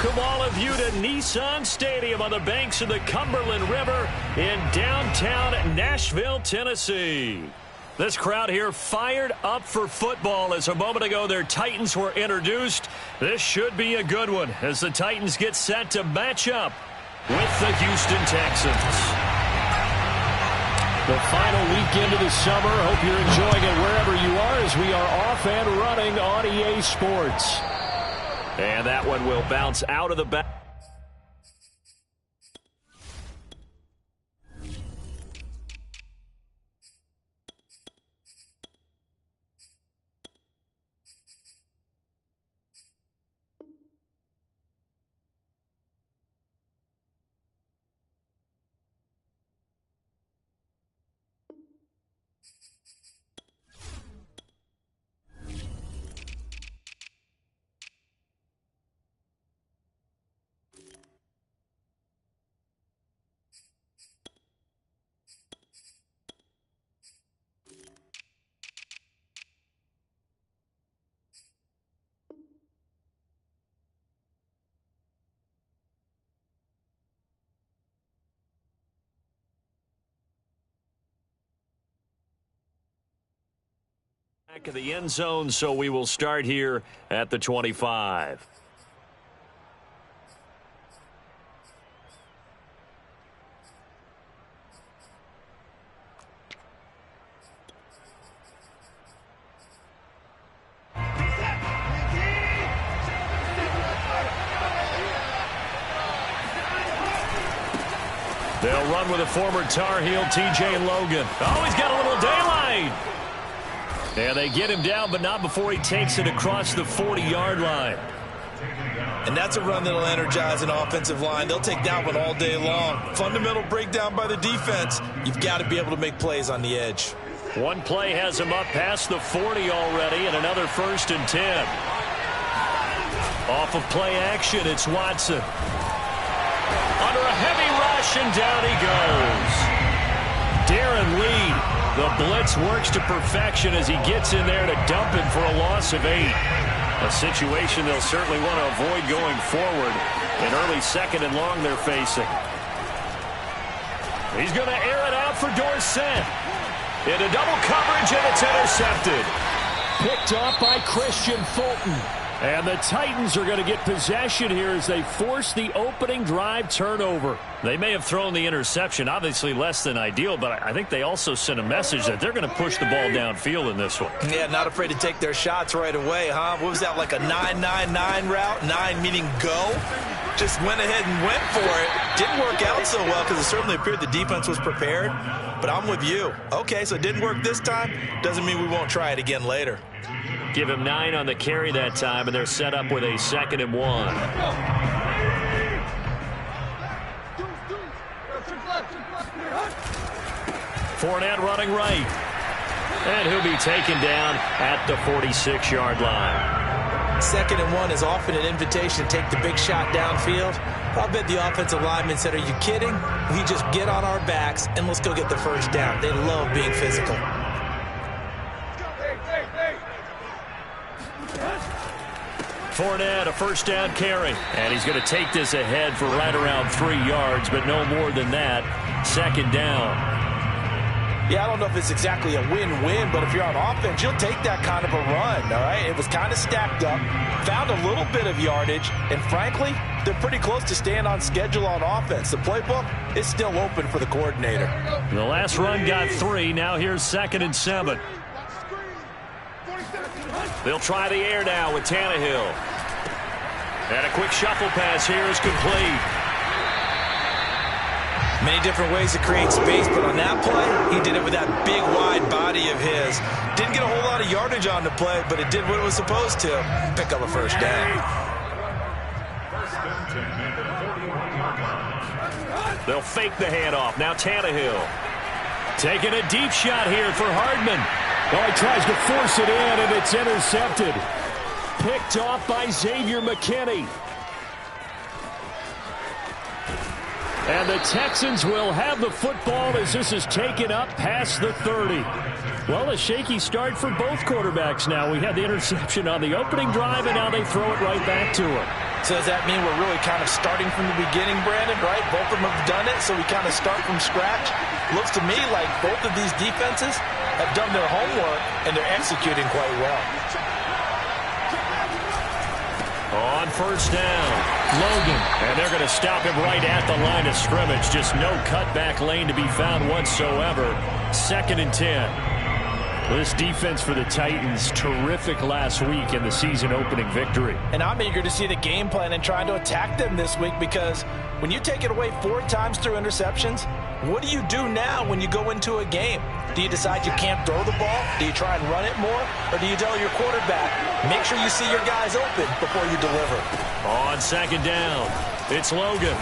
Welcome all of you to Nissan Stadium on the banks of the Cumberland River in downtown Nashville, Tennessee. This crowd here fired up for football as a moment ago their Titans were introduced. This should be a good one as the Titans get set to match up with the Houston Texans. The final weekend of the summer. Hope you're enjoying it wherever you are as we are off and running on EA Sports. And that one will bounce out of the back. Back of the end zone, so we will start here at the 25. They'll run with a former Tar Heel, T.J. Logan. Oh, he's got a little daylight. And they get him down, but not before he takes it across the 40-yard line. And that's a run that'll energize an offensive line. They'll take that one all day long. Fundamental breakdown by the defense. You've got to be able to make plays on the edge. One play has him up past the 40 already, and another 1st and 10. Off of play action, it's Watson. Under a heavy rush, and down he goes. Darren Lee, the blitz works to perfection as he gets in there to dump him for a loss of 8. A situation they'll certainly want to avoid going forward. An early 2nd and long they're facing. He's going to air it out for Dorsett. Into double coverage, and it's intercepted. Picked off by Christian Fulton. And the Titans are going to get possession here as they force the opening drive turnover. They may have thrown the interception, obviously less than ideal, but I think they also sent a message that they're going to push the ball downfield in this one. Yeah, not afraid to take their shots right away, huh? What was that, like a 9-9-9 route? 9 meaning go? Just went ahead and went for it. Didn't work out so well because it certainly appeared the defense was prepared. But I'm with you. Okay, so it didn't work this time. Doesn't mean we won't try it again later. Give him 9 on the carry that time, and they're set up with a 2nd and 1. Fournette running right. And he'll be taken down at the 46-yard line. 2nd and 1 is often an invitation to take the big shot downfield. I'll bet the offensive lineman said, are you kidding? We just get on our backs and let's go get the first down. They love being physical. Fournette, a 1st down carry. And he's going to take this ahead for right around 3 yards, but no more than that. 2nd down. Yeah, I don't know if it's exactly a win-win, but if you're on offense, you'll take that kind of a run, all right? It was kind of stacked up, found a little bit of yardage, and frankly, they're pretty close to staying on schedule on offense. The playbook is still open for the coordinator. The last run got 3. Now here's 2nd and 7. They'll try the air now with Tannehill. And a quick shuffle pass here is complete. Many different ways to create space, but on that play, he did it with that big, wide body of his. Didn't get a whole lot of yardage on the play, but it did what it was supposed to. Pick up a 1st down. They'll fake the handoff. Now Tannehill. Taking a deep shot here for Hardman. Oh, he tries to force it in, and it's intercepted. Picked off by Xavier McKinney. And the Texans will have the football as this is taken up past the 30. Well, a shaky start for both quarterbacks now. We had the interception on the opening drive, and now they throw it right back to him. So does that mean we're really kind of starting from the beginning, Brandon, right? Both of them have done it, so we kind of start from scratch. Looks to me like both of these defenses have done their homework, and they're executing quite well. On first down, Logan. And they're going to stop him right at the line of scrimmage. Just no cutback lane to be found whatsoever. 2nd and 10. This defense for the Titans, terrific last week in the season-opening victory. And I'm eager to see the game plan and trying to attack them this week, because when you take it away 4 times through interceptions, what do you do now when you go into a game? Do you decide you can't throw the ball? Do you try and run it more? Or do you tell your quarterback, make sure you see your guys open before you deliver? On 2nd down, it's Logan.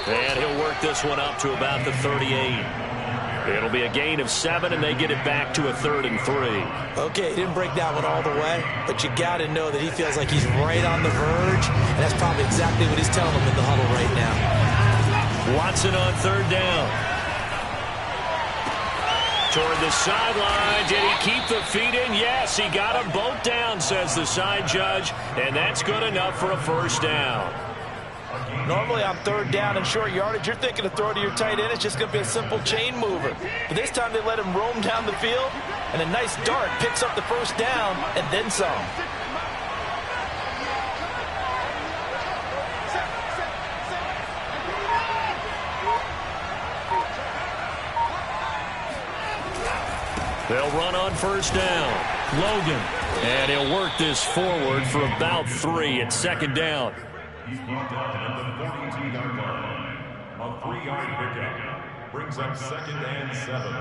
And he'll work this one up to about the 38. It'll be a gain of 7, and they get it back to a 3rd and 3. Okay, he didn't break that one all the way, but you got to know that he feels like he's right on the verge, and that's probably exactly what he's telling them in the huddle right now. Watson on 3rd down. Toward the sideline. Did he keep the feet in? Yes, he got them both down, says the side judge, and that's good enough for a 1st down. Normally on 3rd down and short yardage, you're thinking of throw to your tight end. It's just going to be a simple chain mover. But this time they let him roam down the field, and a nice dart picks up the 1st down and then some. They'll run on 1st down. Logan. And he'll work this forward for about 3 at 2nd down. He's brought down at the 42-yard line. A 3-yard pickup brings up 2nd and 7.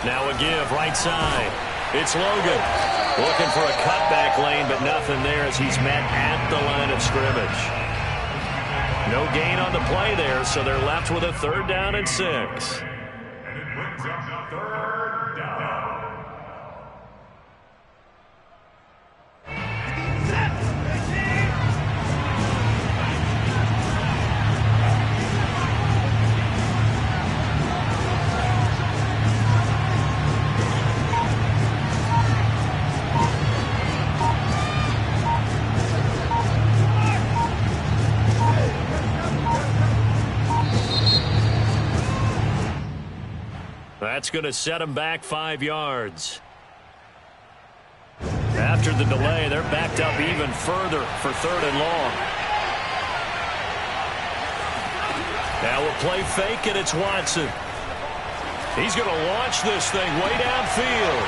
Now a give right side. It's Logan. Looking for a cutback lane, but nothing there as he's met at the line of scrimmage. No gain on the play there, so they're left with a 3rd down and 6. Brings up 3rd down. That's going to set them back 5 yards. After the delay, they're backed up even further for 3rd and long. Now a play fake, and it's Watson. He's going to launch this thing way downfield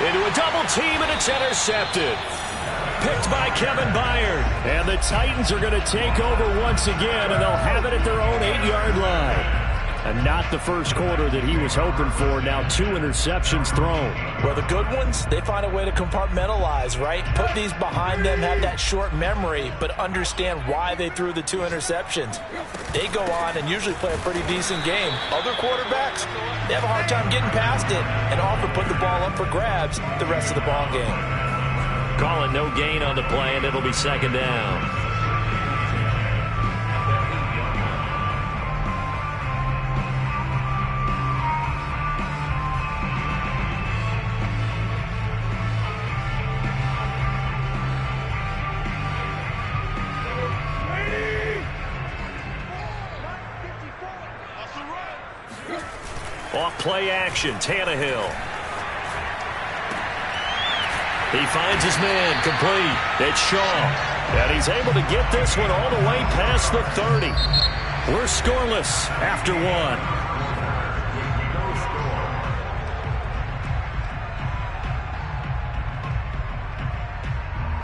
into a double team, and it's intercepted. Picked by Kevin Byard. And the Titans are going to take over once again, and they'll have it at their own 8-yard line. And not the first quarter that he was hoping for. Now 2 interceptions thrown. Well, the good ones, they find a way to compartmentalize, right? Put these behind them, have that short memory, but understand why they threw the 2 interceptions. They go on and usually play a pretty decent game. Other quarterbacks, they have a hard time getting past it and often put the ball up for grabs the rest of the ball game. Call it no gain on the play, and it'll be 2nd down. Off play action, Tannehill. He finds his man, complete. It's Shaw. And he's able to get this one all the way past the 30. We're scoreless after 1.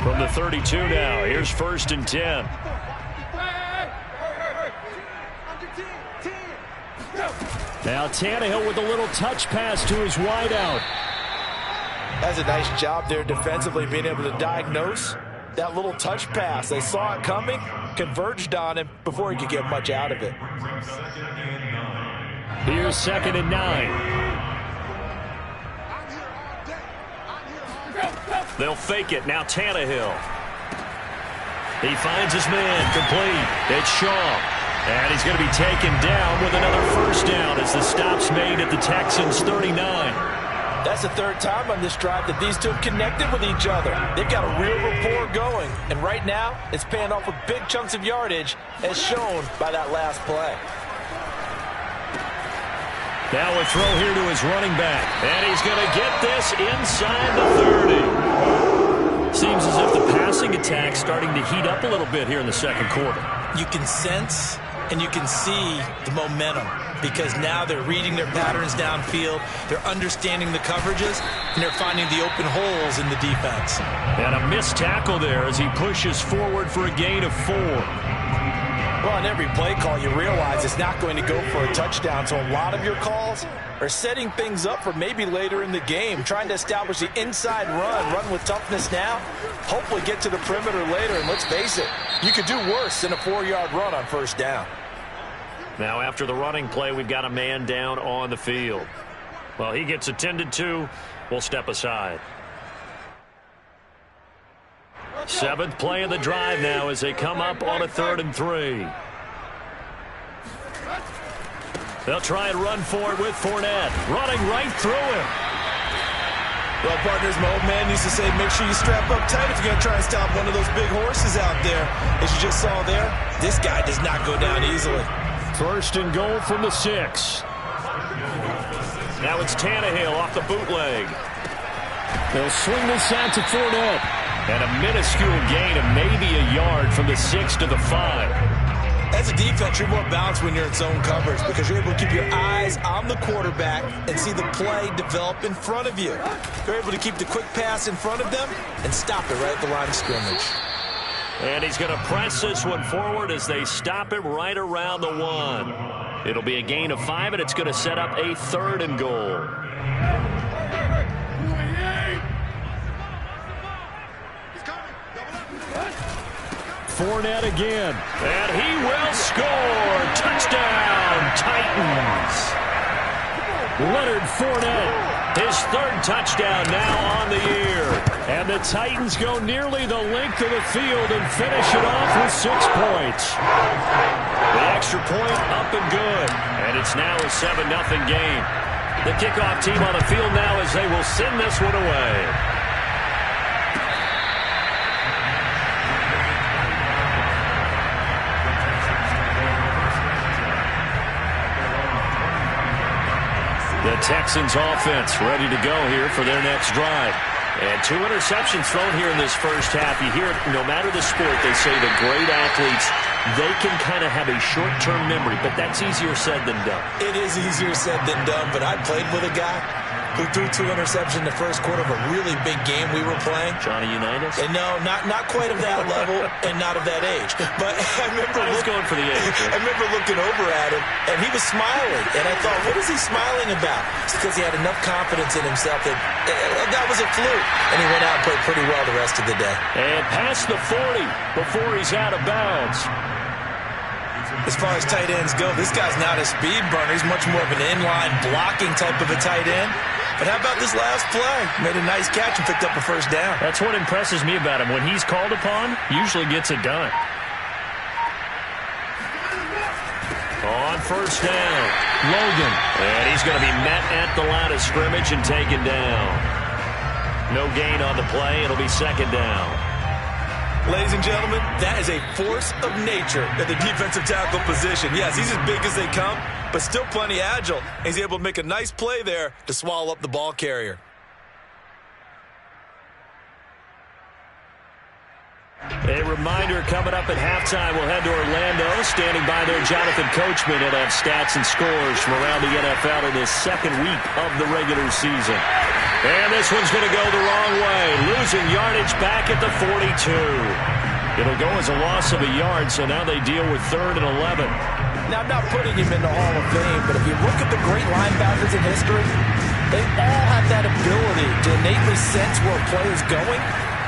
From the 32 now, here's 1st and 10. Now Tannehill with a little touch pass to his wideout. That's a nice job there defensively, being able to diagnose that little touch pass. They saw it coming, converged on him before he could get much out of it. Here's 2nd and 9. They'll fake it. Now Tannehill. He finds his man, complete. It's Shaw. And he's going to be taken down with another first down as the stop's made at the Texans' 39. That's the third time on this drive that these two have connected with each other. They've got a real rapport going. And right now, it's paying off with big chunks of yardage, as shown by that last play. Now a throw here to his running back. And he's going to get this inside the 30. Seems as if the passing attack's starting to heat up a little bit here in the second quarter. You can sense and you can see the momentum because now they're reading their patterns downfield, they're understanding the coverages, and they're finding the open holes in the defense. And a missed tackle there as he pushes forward for a gain of 4. Well, on every play call, you realize it's not going to go for a touchdown, so a lot of your calls are setting things up for maybe later in the game, trying to establish the inside run with toughness now, hopefully get to the perimeter later, and let's face it, you could do worse than a 4-yard run on first down. Now after the running play, we've got a man down on the field. Well, he gets attended to. We'll step aside. 7th play of the drive now as they come up on a 3rd and 3. They'll try and run for it with Fournette. Running right through him. Well, partners, my old man used to say, make sure you strap up tight if you're going to try and stop one of those big horses out there. As you just saw there, this guy does not go down easily. 1st and goal from the 6. Now it's Tannehill off the bootleg. They'll swing this out to Fournette. And a minuscule gain of maybe a yard from the 6 to the 5. As a defense, you're more balanced when you're in zone coverage because you're able to keep your eyes on the quarterback and see the play develop in front of you. You're able to keep the quick pass in front of them and stop it right at the line of scrimmage. And he's going to press this one forward as they stop it right around the 1. It'll be a gain of 5, and it's going to set up a 3rd and goal. Fournette again, and he will score. Touchdown, Titans. Leonard Fournette, his 3rd touchdown now on the year. And the Titans go nearly the length of the field and finish it off with 6 points. The extra point up and good, and it's now a 7-0 game. The kickoff team on the field now as they will send this one away. The Texans offense ready to go here for their next drive. And 2 interceptions thrown here in this first half. You hear it, no matter the sport, they say the great athletes, they can kind of have a short-term memory, but that's easier said than done. It is easier said than done, but I played with a guy who threw 2 interceptions in the first quarter of a really big game we were playing. Johnny Unitas? And no, not quite of that level and not of that age. But I remember going for the age. Right? I remember looking over at him, and he was smiling. And I thought, what is he smiling about? It's because he had enough confidence in himself that that was a fluke. And he went out and played pretty well the rest of the day. And past the 40 before he's out of bounds. As far as tight ends go, this guy's not a speed burner. He's much more of an inline blocking type of a tight end. But how about this last play? Made a nice catch and picked up a first down. That's what impresses me about him. When he's called upon, usually gets it done. On first down, Logan. And he's going to be met at the line of scrimmage and taken down. No gain on the play. It'll be 2nd down. Ladies and gentlemen, that is a force of nature at the defensive tackle position. Yes, he's as big as they come, but still plenty agile. He's able to make a nice play there to swallow up the ball carrier. A reminder coming up at halftime, we'll head to Orlando. Standing by there, Jonathan Coachman. He'll have stats and scores from around the NFL in this 2nd week of the regular season. And this one's going to go the wrong way. Losing yardage back at the 42. It'll go as a loss of a yard, so now they deal with 3rd and 11. Now, I'm not putting him in the Hall of Fame, but if you look at the great linebackers in history, they all have that ability to innately sense where a play is going,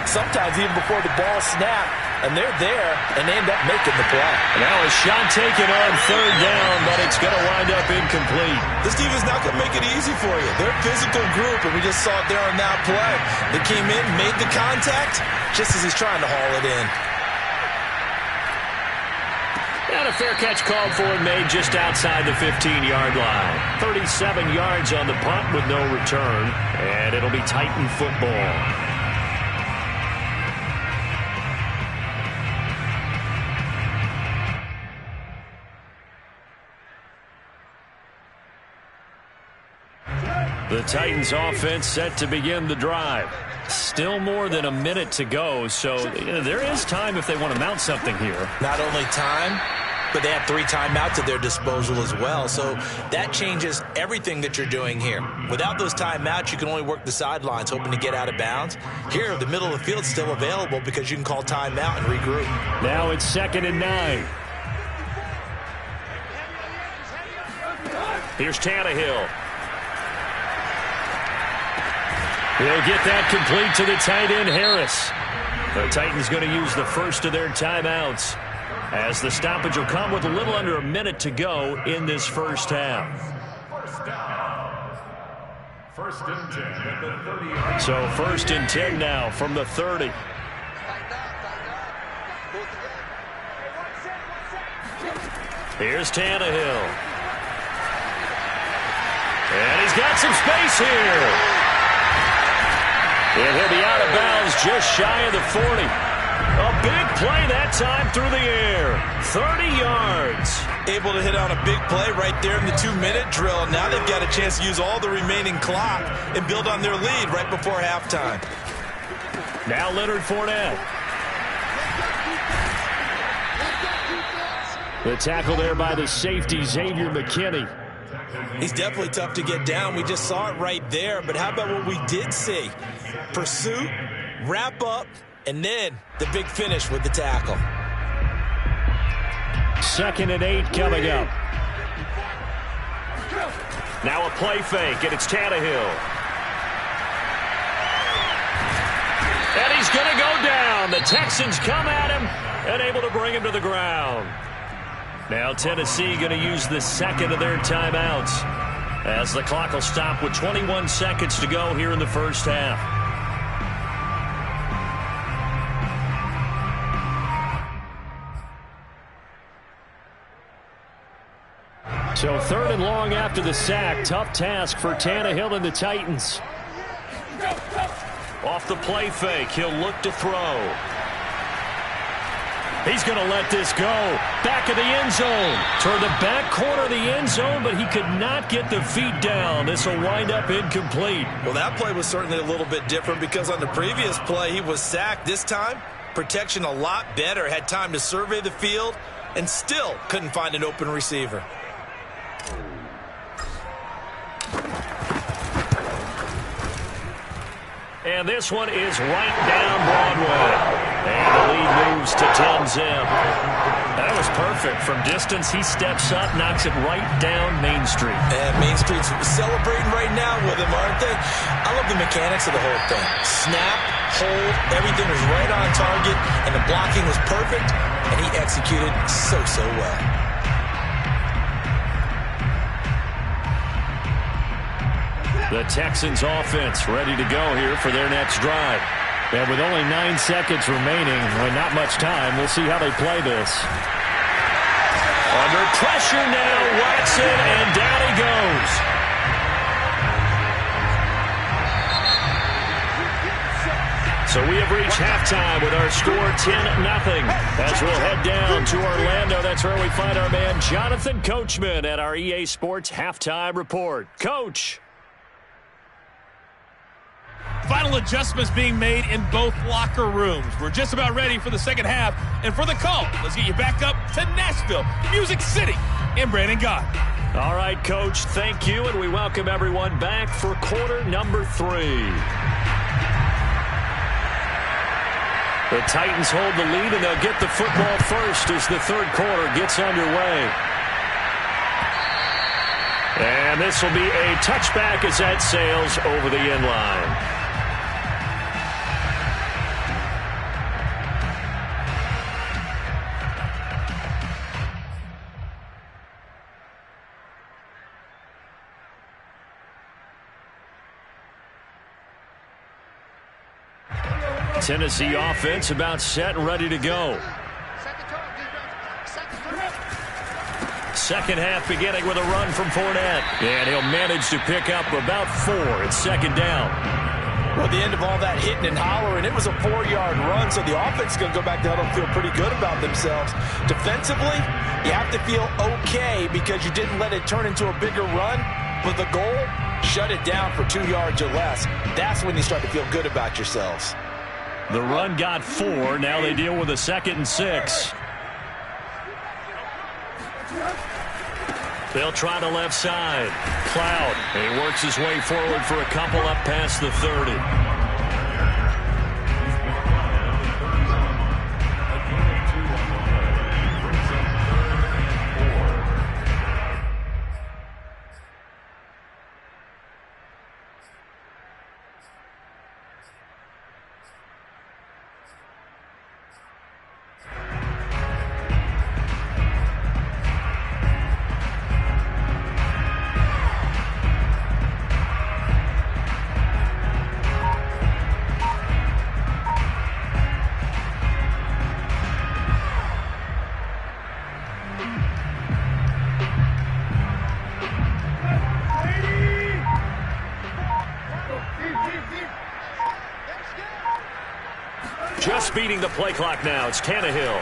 sometimes even before the ball snapped, and they're there, and they end up making the play. Now a shot taken on 3rd down, but it's going to wind up incomplete. This team is not going to make it easy for you. They're a physical group, and we just saw it there on that play. They came in, made the contact, just as he's trying to haul it in. And a fair catch called for and made just outside the 15-yard line. 37 yards on the punt with no return. And it'll be Titan football. The Titans offense set to begin the drive. Still more than a minute to go, so there is time if they want to mount something here. Not only time, but they have 3 timeouts at their disposal as well, so that changes everything that you're doing here. Without those timeouts, you can only work the sidelines, hoping to get out of bounds. Here, the middle of the field's still available because you can call timeout and regroup. Now it's 2nd and 9. Here's Tannehill. He'll get that complete to the tight end, Harris. The Titans going to use the first of their timeouts, as the stoppage will come with a little under a minute to go in this first half. First down. 1st and 10 at the 30. So 1st and 10 now from the 30. Here's Tannehill. And he's got some space here. And he'll be out of bounds just shy of the 40. A big play that time through the air. 30 yards. Able to hit on a big play right there in the 2-minute drill. Now they've got a chance to use all the remaining clock and build on their lead right before halftime. Now Leonard Fournette. The tackle there by the safety, Xavier McKinney. He's definitely tough to get down. We just saw it right there. But how about what we did see? Pursuit, wrap up, and then the big finish with the tackle. 2nd and 8 coming up. Now a play fake, and it's Tannehill. And he's going to go down. The Texans come at him and able to bring him to the ground. Now Tennessee going to use the 2nd of their timeouts, as the clock will stop with 21 seconds to go here in the first half. So 3rd and long after the sack. Tough task for Tannehill and the Titans. Off the play fake, he'll look to throw. He's going to let this go. Back of the end zone. Toward the back corner of the end zone, but he could not get the feet down. This will wind up incomplete. Well, that play was certainly a little bit different because on the previous play, he was sacked. This time, protection a lot better. Had time to survey the field and still couldn't find an open receiver. And this one is right down Broadway. And the lead moves to 10-zip. That was perfect. From distance, he steps up, knocks it right down Main Street. And Main Street's celebrating right now with him, aren't they? I love the mechanics of the whole thing. Snap, hold, everything was right on target, and the blocking was perfect, and he executed so well. The Texans offense ready to go here for their next drive. And with only 9 seconds remaining, and not much time, we'll see how they play this. Under pressure now, Watson, and down he goes. So we have reached halftime with our score 10-0. As we'll head down to Orlando, that's where we find our man Jonathan Coachman at our EA Sports Halftime Report. Coach. Final adjustments being made in both locker rooms. We're just about ready for the second half. And for the call, let's get you back up to Nashville, Music City, and Brandon Gott. All right, Coach, thank you, and we welcome everyone back for quarter number 3. The Titans hold the lead, and they'll get the football first as the third quarter gets underway. And this will be a touchback as that sails over the end line. Tennessee offense about set and ready to go. second half beginning with a run from Fournette. And he'll manage to pick up about 4. It's second down. Well, at the end of all that hitting and hollering, it was a 4-yard run, so the offense is going to go back to huddle and feel pretty good about themselves. Defensively, you have to feel okay because you didn't let it turn into a bigger run, but the goal, shut it down for 2 yards or less. That's when you start to feel good about yourselves. The run got 4. Now they deal with a 2nd and 6. They'll try the left side. Cloud. He works his way forward for a couple up past the 30. Just beating the play clock now. It's Tannehill.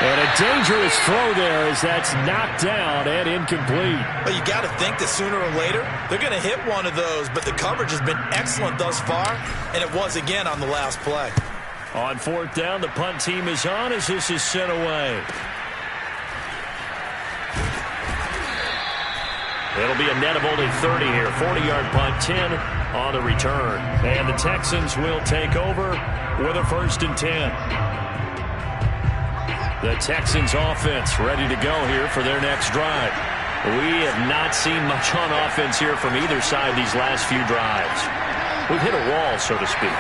And a dangerous throw there as that's knocked down and incomplete. Well, you got to think that sooner or later they're going to hit one of those, but the coverage has been excellent thus far, and it was again on the last play. On 4th down, the punt team is on as this is sent away. It'll be a net of only 30 here. 40-yard punt, 10 on the return. And the Texans will take over with a 1st and 10. The Texans offense ready to go here for their next drive. We have not seen much on offense here from either side these last few drives. We've hit a wall, so to speak.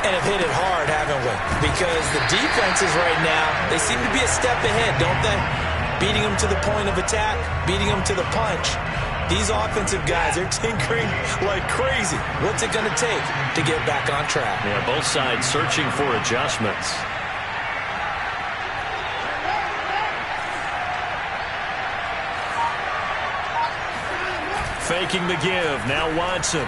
And have hit it hard, haven't we? Because the defenses right now, they seem to be a step ahead, don't they? Beating them to the point of attack, beating them to the punch. These offensive guys, they're tinkering like crazy. What's it going to take to get back on track? Yeah, both sides searching for adjustments. Faking the give. Now Watson.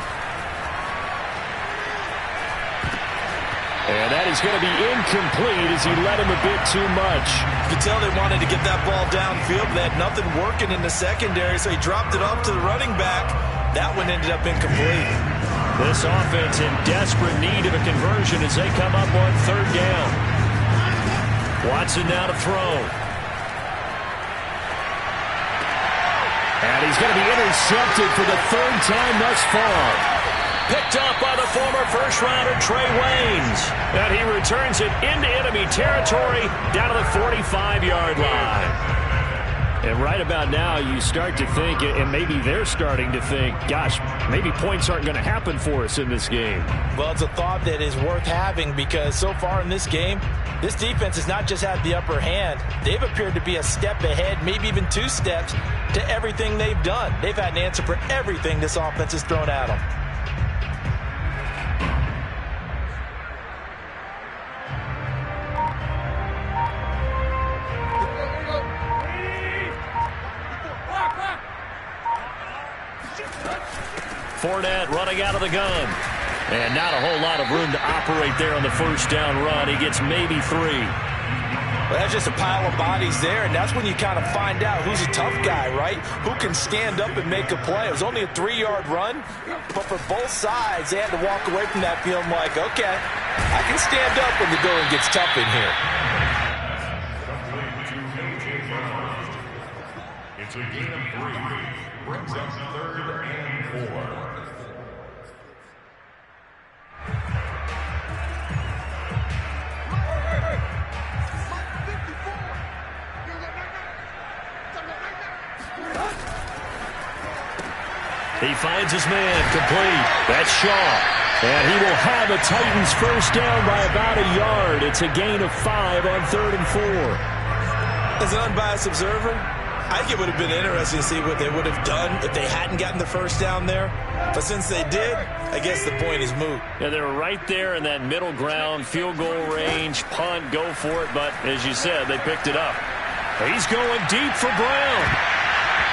And that is going to be incomplete as he led him a bit too much. You can tell they wanted to get that ball downfield, but they had nothing working in the secondary, so he dropped it off to the running back. That one ended up incomplete. This offense in desperate need of a conversion as they come up on 3rd down. Watson now to throw. And he's going to be intercepted for the 3rd time thus far. Picked up by the former first-rounder Trey Waynes. And he returns it into enemy territory down to the 45-yard line. And right about now, you start to think, and maybe they're starting to think, gosh, maybe points aren't going to happen for us in this game. Well, it's a thought that is worth having because so far in this game, this defense has not just had the upper hand. They've appeared to be a step ahead, maybe even 2 steps, to everything they've done. They've had an answer for everything this offense has thrown at them. Fournette running out of the gun. And not a whole lot of room to operate there on the 1st down run. He gets maybe 3. Well, that's just a pile of bodies there, and that's when you kind of find out who's a tough guy, right? Who can stand up and make a play. It was only a 3-yard run, but for both sides, they had to walk away from that feeling like, okay, I can stand up when the going gets tough in here. It's a gain of 3. Brings up 3rd and 4. He finds his man complete. That's Shaw. And he will have a Titans 1st down by about a yard. It's a gain of 5 on 3rd and 4. As an unbiased observer, I think it would have been interesting to see what they would have done if they hadn't gotten the first down there. But since they did, I guess the point is moot. Yeah, they were right there in that middle ground, field goal range, punt, go for it. But as you said, they picked it up. He's going deep for Brown.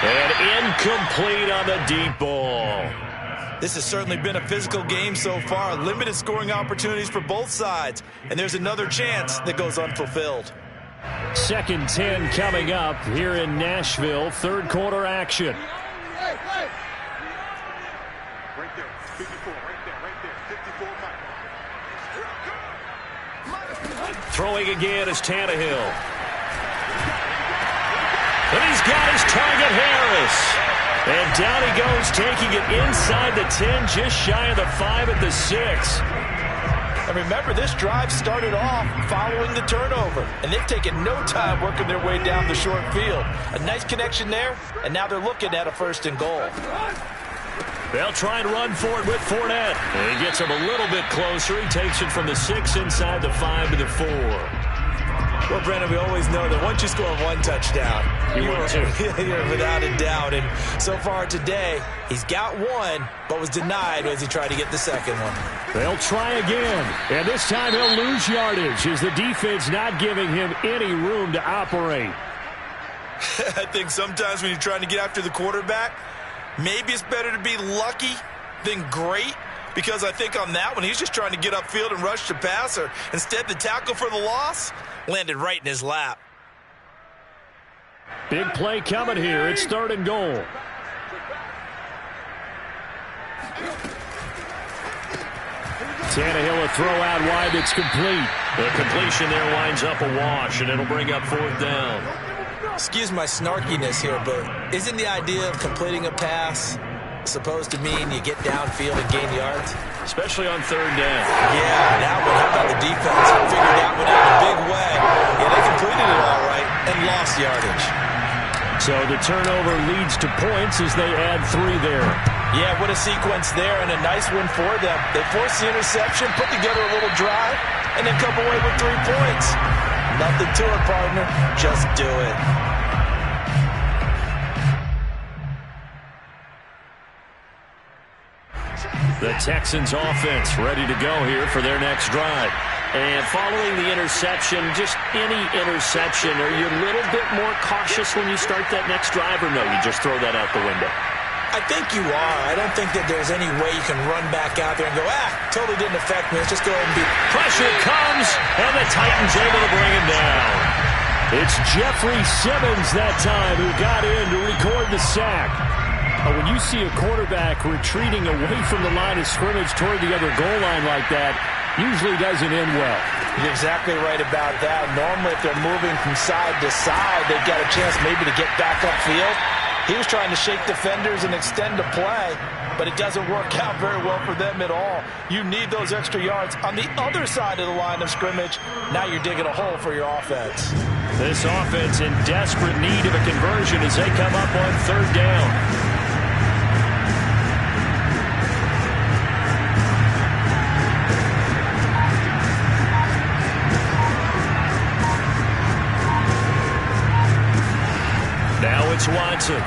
And incomplete on the deep ball. This has certainly been a physical game so far. Limited scoring opportunities for both sides. And there's another chance that goes unfulfilled. 2nd and 10 coming up here in Nashville. Third quarter action. Right there, 54, right there, 54. Throwing again is Tannehill. And he's got his target, Harris. And down he goes, taking it inside the 10, just shy of the 5 at the 6. And remember, this drive started off following the turnover. And they've taken no time working their way down the short field. A nice connection there, and now they're looking at a 1st and goal. They'll try and run for it with Fournette. And he gets him a little bit closer. He takes it from the 6 inside the 5 to the 4. Well, Brandon, we always know that once you score one touchdown, you're without a doubt. And so far today, he's got one, but was denied as he tried to get the second one. They'll try again, and this time he'll lose yardage as the defense not giving him any room to operate. I think sometimes when you're trying to get after the quarterback, maybe it's better to be lucky than great. Because I think on that one, he's just trying to get upfield and rush the passer. Instead, the tackle for the loss landed right in his lap. Big play coming here. It's 3rd and goal. Tannehill a throw out wide that's complete. The completion there winds up a wash, and it'll bring up 4th down. Excuse my snarkiness here, but isn't the idea of completing a pass supposed to mean you get downfield and gain yards? Especially on 3rd down. Yeah, that one. How about the defense? Figured that one out in a big way. Yeah, they completed it all right and lost yardage. So the turnover leads to points as they add 3 there. Yeah, what a sequence there and a nice one for them. They forced the interception, put together a little drive, and then come away with 3 points. Nothing to it, partner. Just do it. The Texans offense ready to go here for their next drive. And following the interception, just any interception, are you a little bit more cautious when you start that next drive, or no, you just throw that out the window? I think you are. I don't think that there's any way you can run back out there and go, totally didn't affect me. Let's just go ahead and beat. Pressure comes, and the Titans able to bring him down. It's Jeffrey Simmons that time who got in to record the sack. When you see a quarterback retreating away from the line of scrimmage toward the other goal line like that, usually doesn't end well. You're exactly right about that. Normally, if they're moving from side to side, they've got a chance maybe to get back upfield. He was trying to shake defenders and extend the play, but it doesn't work out very well for them at all. You need those extra yards on the other side of the line of scrimmage. Now you're digging a hole for your offense. This offense in desperate need of a conversion as they come up on 3rd down. Now it's Watson.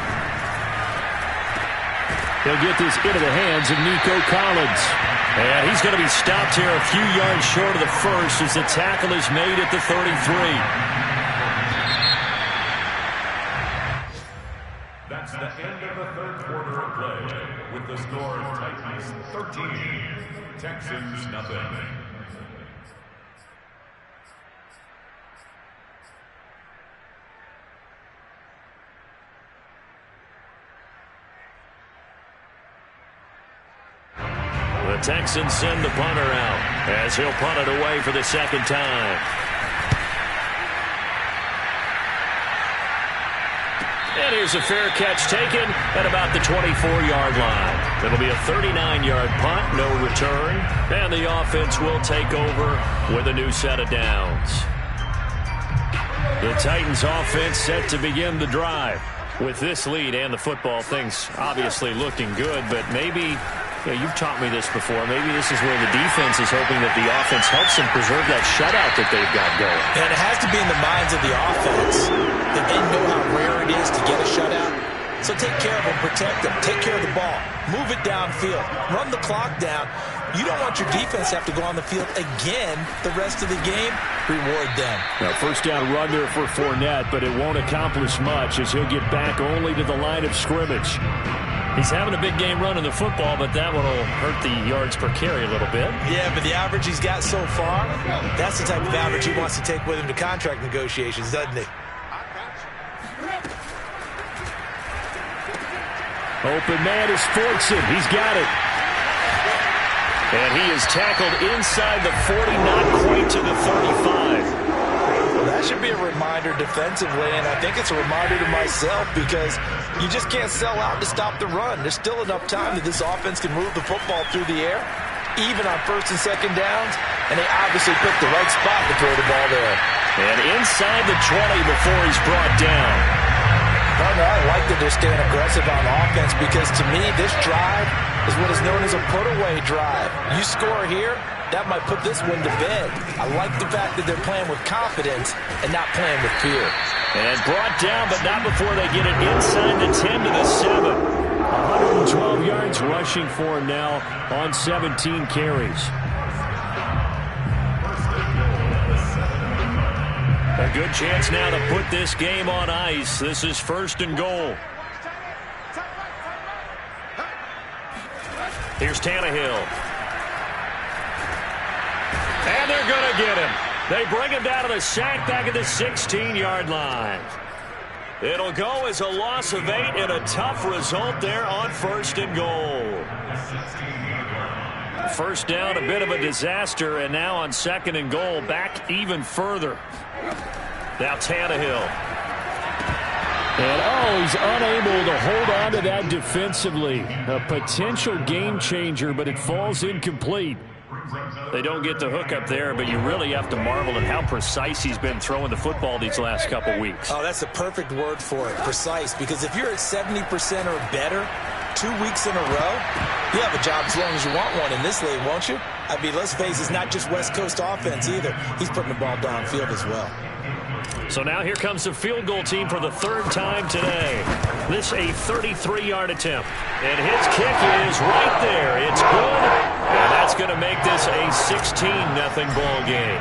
He'll get this into the hands of Nico Collins. And he's going to be stopped here a few yards short of the first as the tackle is made at the 33. That's the end of the 3rd quarter of play with the score Titans 13, Texans nothing. The Texans send the punter out as he'll punt it away for the 2nd time. And here's a fair catch taken at about the 24-yard line. It'll be a 39-yard punt, no return, and the offense will take over with a new set of downs. The Titans offense set to begin the drive. With this lead and the football, things obviously looking good, but maybe Yeah, you've taught me this before. Maybe this is where the defense is hoping that the offense helps them preserve that shutout that they've got going. And it has to be in the minds of the offense that they know how rare it is to get a shutout. So take care of them, protect them, take care of the ball, move it downfield, run the clock down. You don't want your defense to have to go on the field again the rest of the game. Reward them. Now, first down run there for Fournette, but it won't accomplish much as he'll get back only to the line of scrimmage. He's having a big game running the football, but that one will hurt the yards per carry a little bit. Yeah, but the average he's got so far, that's the type of average he wants to take with him to contract negotiations, doesn't he? Open man is Fortson. He's got it. And he is tackled inside the 40, not quite to the 35. That should be a reminder defensively, and I think it's a reminder to myself because you just can't sell out to stop the run. There's still enough time that this offense can move the football through the air, even on first and second downs, and they obviously picked the right spot to throw the ball there. And inside the 20 before he's brought down. Partner, I like that they're staying aggressive on offense because to me, this drive is what is known as a put-away drive. You score here, that might put this one to bed. I like the fact that they're playing with confidence and not playing with fear. And brought down, but not before they get it inside the 10 to the 7. 112 yards rushing for him now on 17 carries. A good chance now to put this game on ice. This is first and goal. Here's Tannehill. And they're going to get him. They bring him down to the sack back at the 16-yard line. It'll go as a loss of 8 and a tough result there on first and goal. First down, a bit of a disaster, and now on second and goal, back even further. Now Tannehill. And, he's unable to hold on to that defensively. A potential game changer, but it falls incomplete. They don't get the hook up there, but you really have to marvel at how precise he's been throwing the football these last couple weeks. Oh, that's the perfect word for it, precise, because if you're at 70% or better 2 weeks in a row, you have a job as long as you want one in this league, won't you? I mean, let's face it, it's not just West Coast offense either. He's putting the ball downfield as well. So now here comes the field goal team for the third time today. This a 33-yard attempt. And his kick is right there. It's good. And that's going to make this a 16-0 ball game.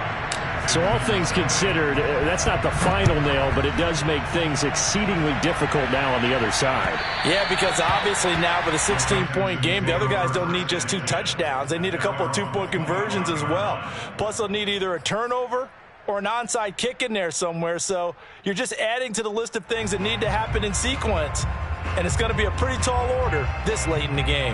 So all things considered, that's not the final nail, but it does make things exceedingly difficult now on the other side. Yeah, because obviously now with a 16-point game, the other guys don't need just 2 touchdowns. They need a couple of 2-point conversions as well. Plus, they'll need either a turnover or an onside kick in there somewhere. So you're just adding to the list of things that need to happen in sequence. And it's going to be a pretty tall order this late in the game.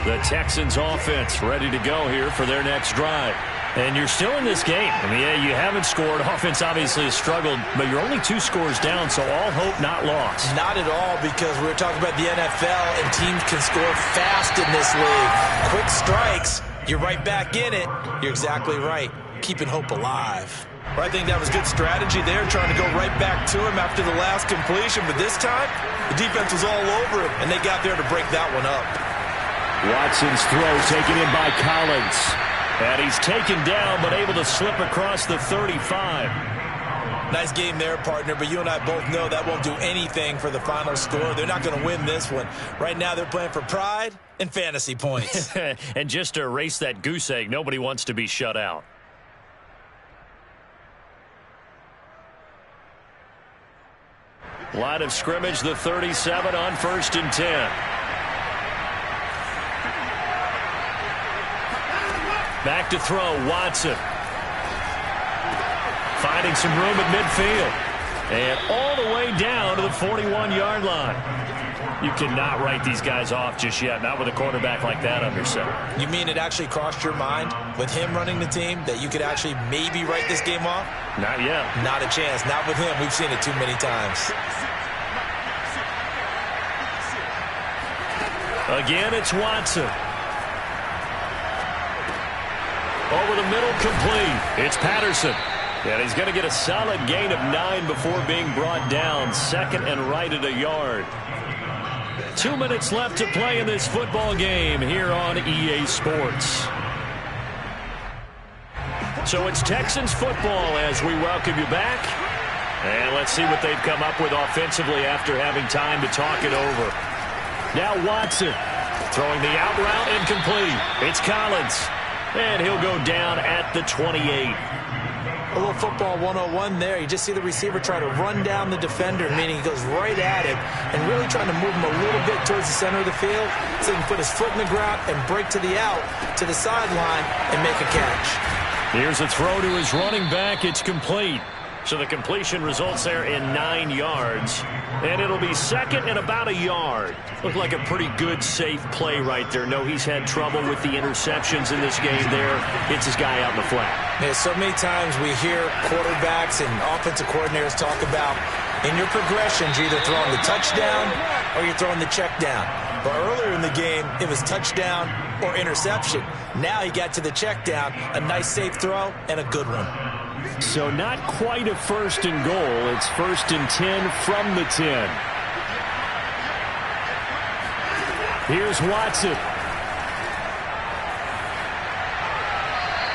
The Texans offense ready to go here for their next drive. And you're still in this game. I mean, yeah, you haven't scored. Offense obviously has struggled, but you're only 2 scores down, so all hope not lost. Not at all, because we're talking about the NFL, and teams can score fast in this league. Quick strikes, you're right back in it. You're exactly right. Keeping hope alive. Well, I think that was good strategy there, trying to go right back to him after the last completion. But this time, the defense was all over him, and they got there to break that one up. Watson's throw taken in by Collins. And he's taken down, but able to slip across the 35. Nice game there, partner, but you and I both know that won't do anything for the final score. They're not going to win this one. Right now, they're playing for pride and fantasy points. And just to erase that goose egg, nobody wants to be shut out. Line of scrimmage, the 37 on 1st and 10. Back to throw, Watson. Finding some room at midfield. And all the way down to the 41-yard line. You cannot write these guys off just yet, not with a quarterback like that under center. You mean it actually crossed your mind with him running the team that you could actually maybe write this game off? Not yet. Not a chance. Not with him. We've seen it too many times. Again, it's Watson. Over the middle, complete. It's Patterson. And he's going to get a solid gain of 9 before being brought down. Second and right at a yard. 2 minutes left to play in this football game here on EA Sports. So it's Texans football as we welcome you back. And let's see what they've come up with offensively after having time to talk it over. Now Watson throwing the out route incomplete. It's Collins. And he'll go down at the 28. A little football 101 there. You just see the receiver try to run down the defender, meaning he goes right at him and really trying to move him a little bit towards the center of the field so he can put his foot in the ground and break to the out, to the sideline, and make a catch. Here's a throw to his running back. It's complete. So the completion results there in 9 yards. And it'll be second and about a yard. Looked like a pretty good, safe play right there. No, he's had trouble with the interceptions in this game there. It's his guy out in the flat. Yeah, so many times we hear quarterbacks and offensive coordinators talk about in your progressions, you're either throwing the touchdown or you're throwing the check down. But earlier in the game, it was touchdown or interception. Now he got to the check down, a nice safe throw, and a good one. So not quite a first and goal. It's first and 10 from the 10. Here's Watson.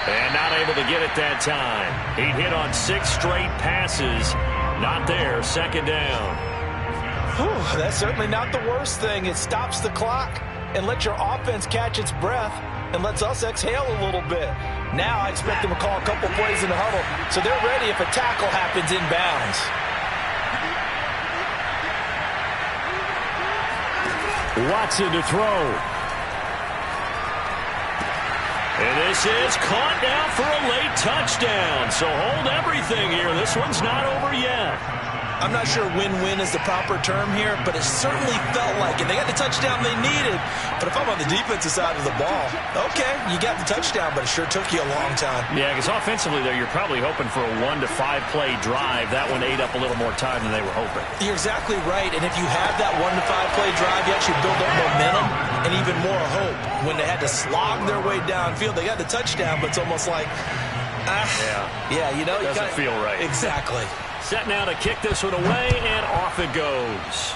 And not able to get it that time. He'd hit on 6 straight passes. Not there, second down. Whew, that's certainly not the worst thing. It stops the clock and lets your offense catch its breath and lets us exhale a little bit. Now I expect them to call a couple plays in the huddle so they're ready if a tackle happens inbounds. Watson to throw. And this is caught down for a late touchdown. So hold everything here. This one's not over yet. I'm not sure win-win is the proper term here, but it certainly felt like it. They got the touchdown they needed. But if I'm on the defensive side of the ball, okay, you got the touchdown, but it sure took you a long time. Yeah, because offensively there, you're probably hoping for a 1 to 5 play drive. That one ate up a little more time than they were hoping. You're exactly right. And if you have that 1 to 5 play drive, you actually build up momentum and even more hope. When they had to slog their way downfield, they got the touchdown, but it's almost like, yeah, you know, doesn't feel right. Exactly. Set now to kick this one away, and off it goes.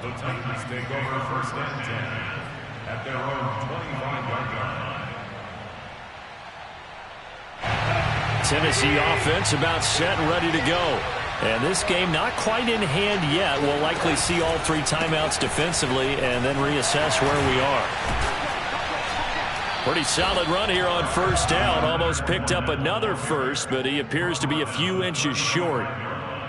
The Titans take over first and 10 at their own 25-yard line. Tennessee offense about set and ready to go. And this game not quite in hand yet. We'll likely see all 3 timeouts defensively and then reassess where we are. Pretty solid run here on first down. Almost picked up another first, but he appears to be a few inches short.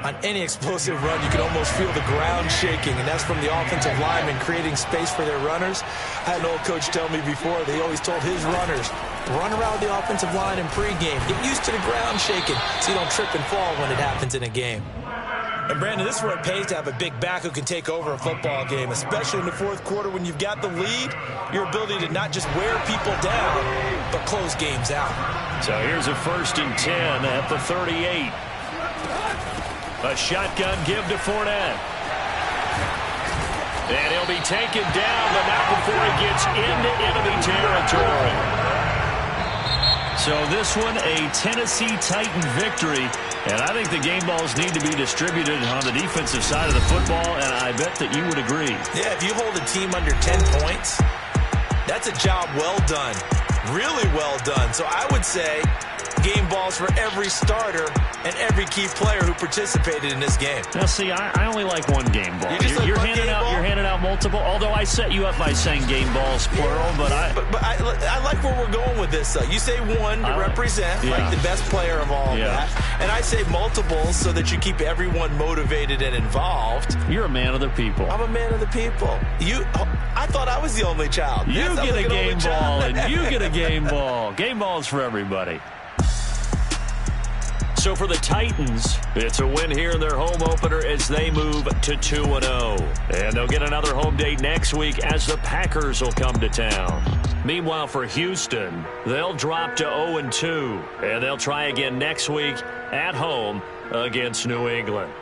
On any explosive run, you can almost feel the ground shaking, and that's from the offensive linemen creating space for their runners. I had an old coach tell me before, they always told his runners, run around the offensive line in pregame. Get used to the ground shaking so you don't trip and fall when it happens in a game. And, Brandon, this is where it pays to have a big back who can take over a football game, especially in the fourth quarter when you've got the lead, your ability to not just wear people down, but close games out. So here's a first and 10 at the 38. A shotgun give to Fournette. And he'll be taken down, but not before he gets into enemy territory. So this one, a Tennessee Titan victory. And I think the game balls need to be distributed on the defensive side of the football, and I bet that you would agree. Yeah, if you hold a team under 10 points, that's a job well done. Really well done. So I would say game balls for every starter and every key player who participated in this game. Now, see, I only like one game ball. You're handing out multiple. Although I set you up by saying game balls plural, but I like where we're going with this. You say one to represent, like the best player of all that, and I say multiples so that you keep everyone motivated and involved. You're a man of the people. I'm a man of the people. I thought I was the only child. You get a game ball, and you get a game ball. Game balls for everybody. So for the Titans, it's a win here in their home opener as they move to 2-0. And they'll get another home date next week as the Packers will come to town. Meanwhile, for Houston, they'll drop to 0-2. And they'll try again next week at home against New England.